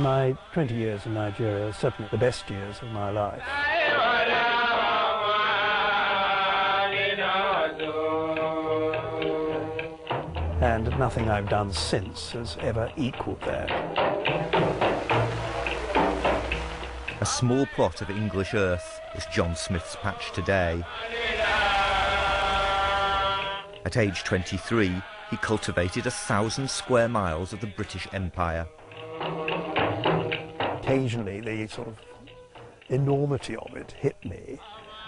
My 20 years in Nigeria are certainly the best years of my life. And nothing I've done since has ever equalled that. A small plot of English earth is John Smith's patch today. At age 23, he cultivated 1,000 square miles of the British Empire. Occasionally, the sort of enormity of it hit me,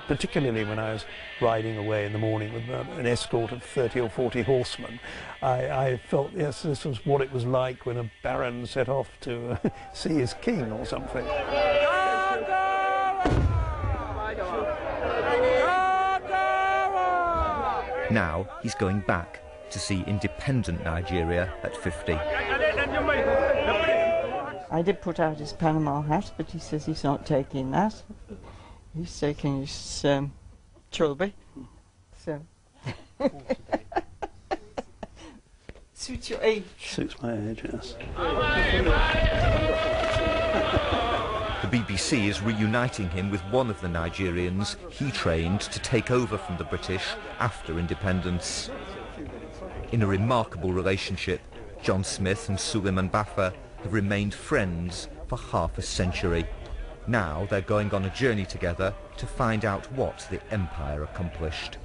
particularly when I was riding away in the morning with an escort of 30 or 40 horsemen. I felt, yes, this was what it was like when a baron set off to see his king or something. Now he's going back to see independent Nigeria at 50. I did put out his Panama hat, but he says he's not taking that. He's taking his trilby. So. Suits your age. Suits my age, yes. The BBC is reuniting him with one of the Nigerians he trained to take over from the British after independence. In a remarkable relationship, John Smith and Suleiman Baffa have remained friends for half a century. Now they're going on a journey together to find out what the empire accomplished.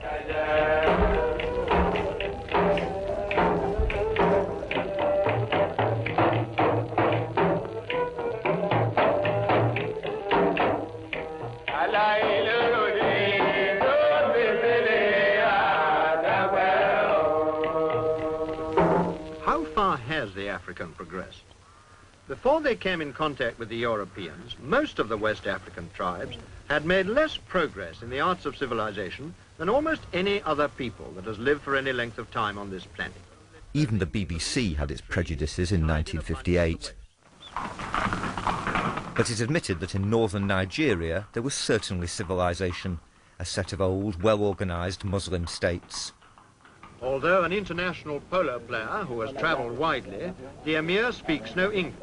How far has the African progressed? Before they came in contact with the Europeans, most of the West African tribes had made less progress in the arts of civilization than almost any other people that has lived for any length of time on this planet. Even the BBC had its prejudices in 1958. But it admitted that in northern Nigeria there was certainly civilization, a set of old, well-organised Muslim states. Although an international polo player who has travelled widely, the Emir speaks no English.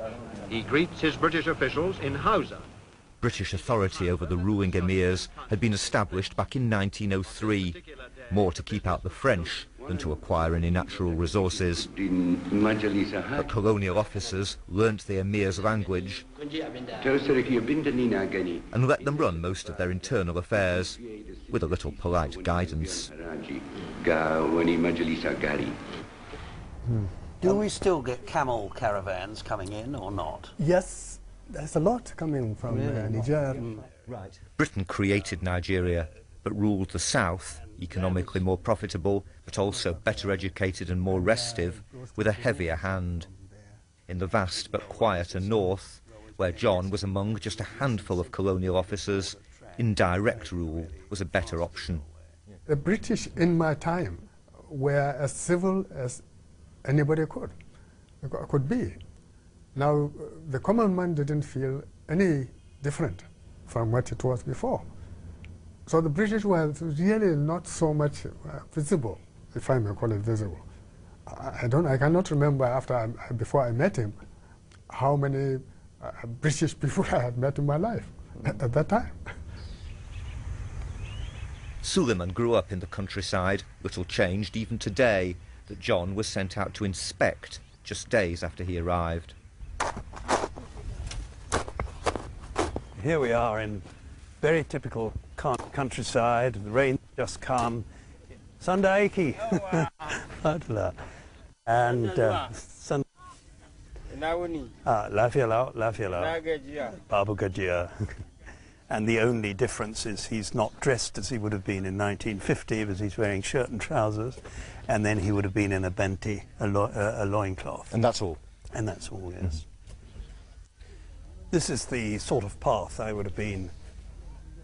He greets his British officials in Hausa. British authority over the ruling emirs had been established back in 1903, more to keep out the French than to acquire any natural resources. But colonial officers learnt the emir's language and let them run most of their internal affairs, with a little polite guidance. Do we still get camel caravans coming in or not? Yes, there's a lot coming from Niger. Right. Britain created Nigeria, but ruled the south, economically more profitable, but also better educated and more restive, with a heavier hand. In the vast but quieter north, where John was among just a handful of colonial officers, indirect rule was a better option. The British in my time were as civil as anybody could be. Now, the common man didn't feel any different from what it was before. So the British were really not so much visible, if I may call it visible. I cannot remember before I met him, how many British people I had met in my life at that time. Suleiman grew up in the countryside, little changed even today that John was sent out to inspect just days after he arrived. Here we are in very typical countryside. The rain just come. Sandaiki. And Lafia Babu Gajia. And the only difference is he's not dressed as he would have been in 1950, because he's wearing shirt and trousers, and then he would have been in a benti, a loincloth. And that's all? And that's all, yes. This is the sort of path I would have been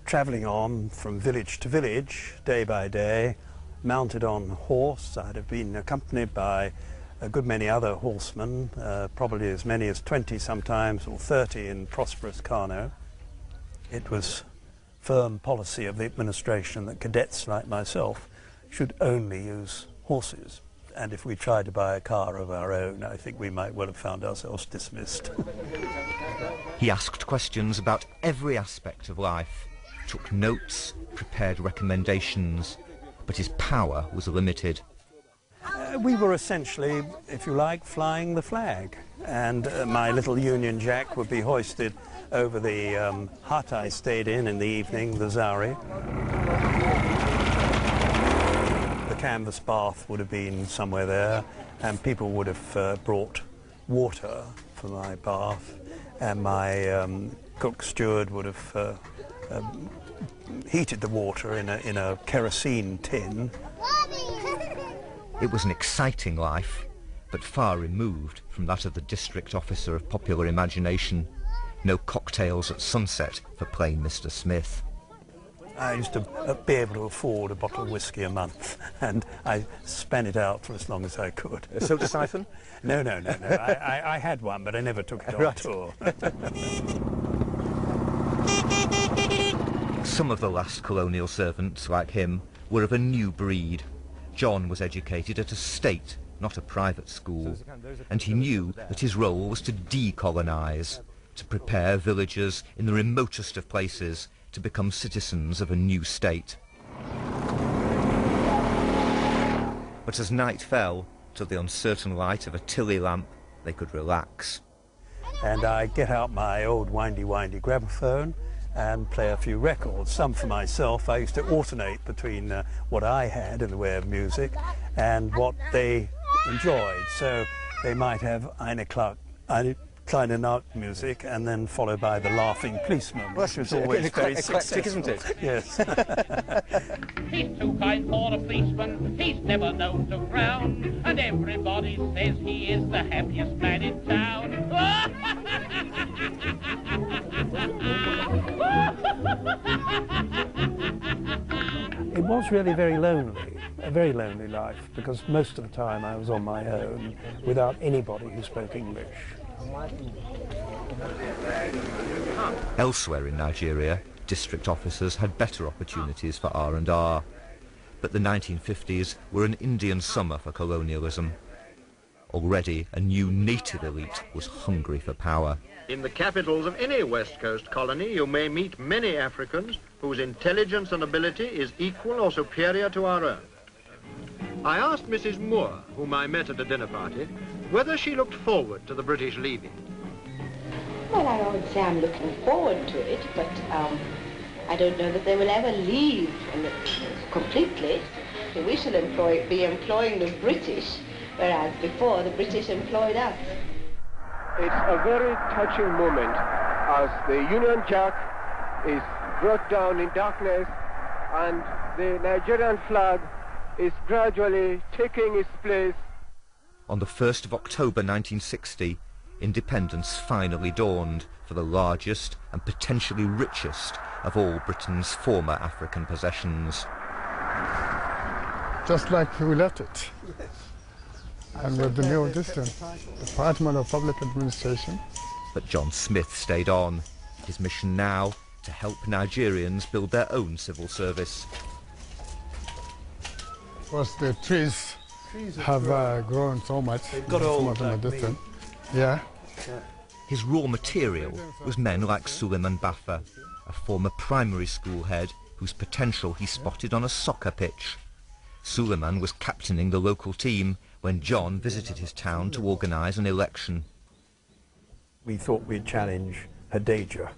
travelling on from village to village, day by day, mounted on a horse. I'd have been accompanied by a good many other horsemen, probably as many as 20 sometimes, or 30 in prosperous Kano. It was firm policy of the administration that cadets like myself should only use horses. And if we tried to buy a car of our own, I think we might well have found ourselves dismissed. He asked questions about every aspect of life, took notes, prepared recommendations, but his power was limited. We were essentially, if you like, flying the flag, and my little Union Jack would be hoisted over the hut I stayed in the evening, the Zauri. The canvas bath would have been somewhere there, and people would have brought water for my bath, and my cook steward would have heated the water in a kerosene tin. It was an exciting life, but far removed from that of the district officer of popular imagination. No cocktails at sunset for plain Mr. Smith. I used to be able to afford a bottle of whiskey a month, and I span it out for as long as I could. A soda siphon? No. I had one, but I never took it on tour. Some of the last colonial servants, like him, were of a new breed. John was educated at a state, not a private school, and he knew that his role was to decolonise, to prepare villagers in the remotest of places to become citizens of a new state. But as night fell, to the uncertain light of a Tilly lamp, they could relax. And I get out my old windy gramophone and play a few records, some for myself. I used to alternate between what I had in the way of music and what they enjoyed. So they might have Eine Kleine Nacht music, and then followed by the Laughing Policeman, which was always very successful, isn't it? Yes. He's too kind for a policeman, he's never known to frown, and everybody says he is the happiest man in town. It was really very lonely, a very lonely life, because most of the time I was on my own without anybody who spoke English. Elsewhere in Nigeria, district officers had better opportunities for R&R, but the 1950s were an Indian summer for colonialism. Already, a new native elite was hungry for power. In the capitals of any West Coast colony, you may meet many Africans whose intelligence and ability is equal or superior to our own. I asked Mrs. Moore, whom I met at a dinner party, whether she looked forward to the British leaving. Well, I won't say I'm looking forward to it, but I don't know that they will ever leave completely. We shall be employing the British, whereas before the British employed us. It's a very touching moment as the Union Jack is brought down in darkness and the Nigerian flag is gradually taking its place. On the 1st of October 1960, independence finally dawned for the largest and potentially richest of all Britain's former African possessions. Just like we left it. And with the new Department of Public Administration. But John Smith stayed on. His mission now, to help Nigerians build their own civil service. Of course, the trees have grown so much. They've got old, in the distance. Yeah. His raw material was men like Suleiman Baffa, a former primary school head whose potential he spotted on a soccer pitch. Suleiman was captaining the local team when John visited his town to organise an election. We thought we'd challenge Hadejia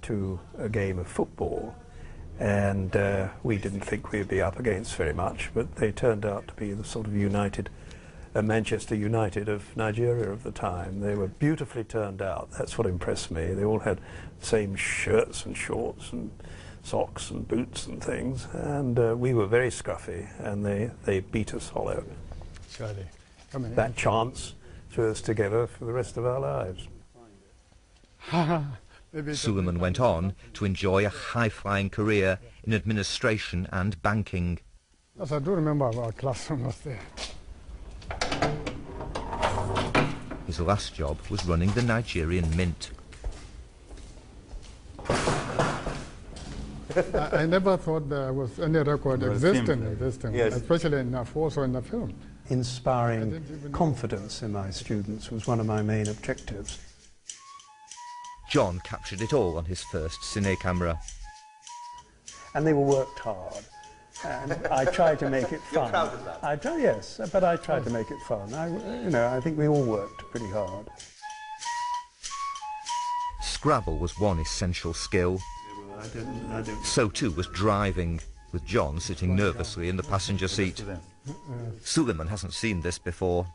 to a game of football, and we didn't think we'd be up against very much, but they turned out to be the sort of United, Manchester United of Nigeria of the time. They were beautifully turned out. That's what impressed me. They all had the same shirts and shorts and socks and boots and things, and we were very scruffy, and they beat us hollow. Surely. That chance threw us together for the rest of our lives. Suleiman went on to enjoy a high-flying career in administration and banking. Yes, I do remember our classroom was there. His last job was running the Nigerian Mint. I never thought there was any record existing, yes. Especially in also in the film. Inspiring confidence in my students was one of my main objectives. John captured it all on his first cine camera. And they were worked hard. And I tried to make it fun. You're proud of that? Yes, but I tried to make it fun. I think we all worked pretty hard. Scrabble was one essential skill. So too was driving, with John sitting nervously in the passenger seat. Suleiman hasn't seen this before.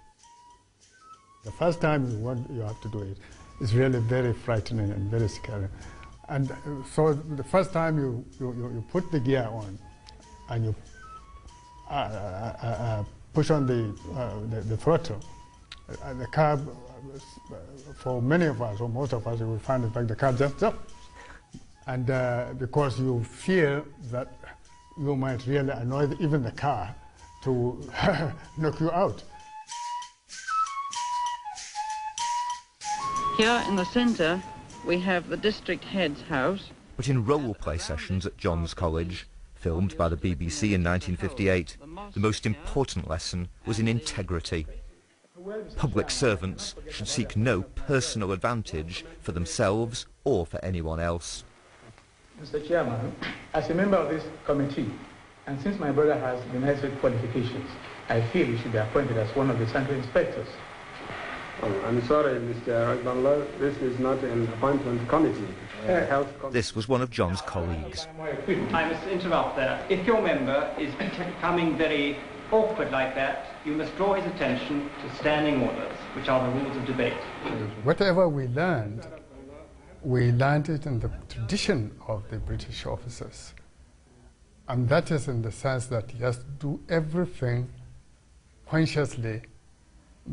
The first time you have to do it is really very frightening and very scary. And so the first time you put the gear on and you push on the throttle, the car, for many of us, or most of us, you will find it like the car just jumps. And because you fear that you might really annoy even the car to knock you out. Here in the centre, we have the district head's house. But in role-play sessions at John's college, filmed by the BBC in 1958, the most important lesson was in integrity. Public servants should seek no personal advantage for themselves or for anyone else. Mr. Chairman, as a member of this committee, and since my brother has the necessary qualifications, I feel he should be appointed as one of the sanctuary inspectors. Oh, I'm sorry, Mr. Akbanla, this is not an appointment committee. This was one of John's colleagues. I must interrupt there. If your member is becoming very awkward like that, you must draw his attention to standing orders, which are the rules of debate. Whatever we learned it in the tradition of the British officers. And that is in the sense that you have to do everything consciously,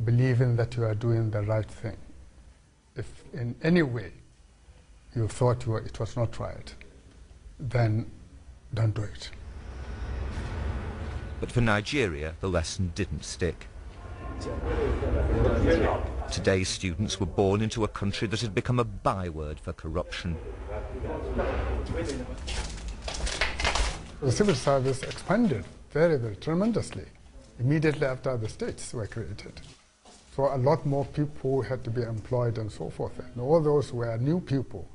believing that you are doing the right thing. If in any way you thought it was not right, then don't do it. But for Nigeria, the lesson didn't stick. Today's students were born into a country that had become a byword for corruption. The civil service expanded very, very tremendously immediately after the states were created. So a lot more people had to be employed and so forth. And all those were new people.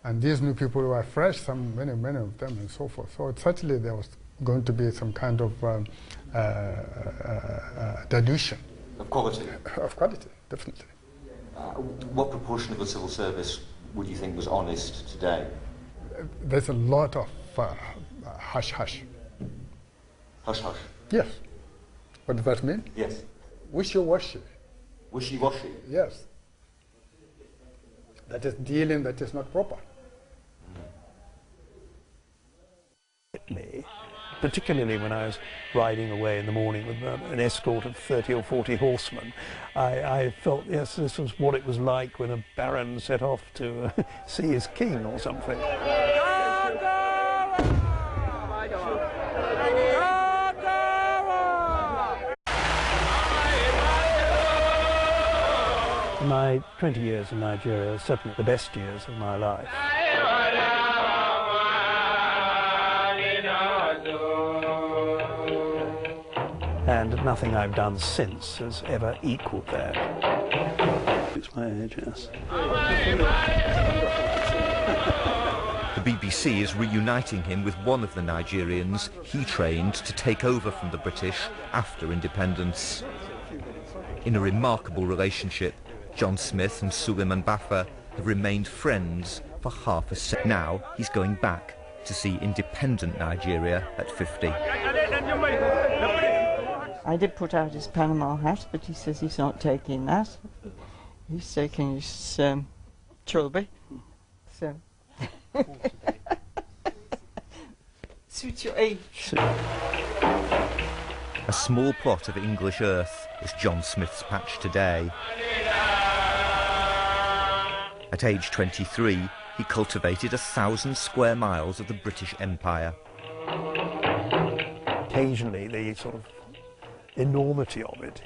And these new people were fresh, many of them and so forth. So certainly there was going to be some kind of dilution. Of quality? Of quality, definitely. What proportion of the civil service would you think was honest today? There's a lot of hush-hush. Hush-hush? Yes. What does that mean? Yes. Wishy-washy. Wishy-washy? Yes. That is dealing that is not proper. Particularly when I was riding away in the morning with an escort of 30 or 40 horsemen, I felt, yes, this was what it was like when a baron set off to see his king or something. My 20 years in Nigeria are certainly the best years of my life. And nothing I've done since has ever equalled that. It's my age, yes. The BBC is reuniting him with one of the Nigerians he trained to take over from the British after independence. In a remarkable relationship, John Smith and Suleiman Baffa have remained friends for half a century. Now he's going back to see independent Nigeria at 50. I did put out his Panama hat, but he says he's not taking that. He's taking his chulby. So. Suits your age. A small plot of English earth is John Smith's patch today. At age 23, he cultivated 1,000 square miles of the British Empire. Occasionally, the sort of enormity of it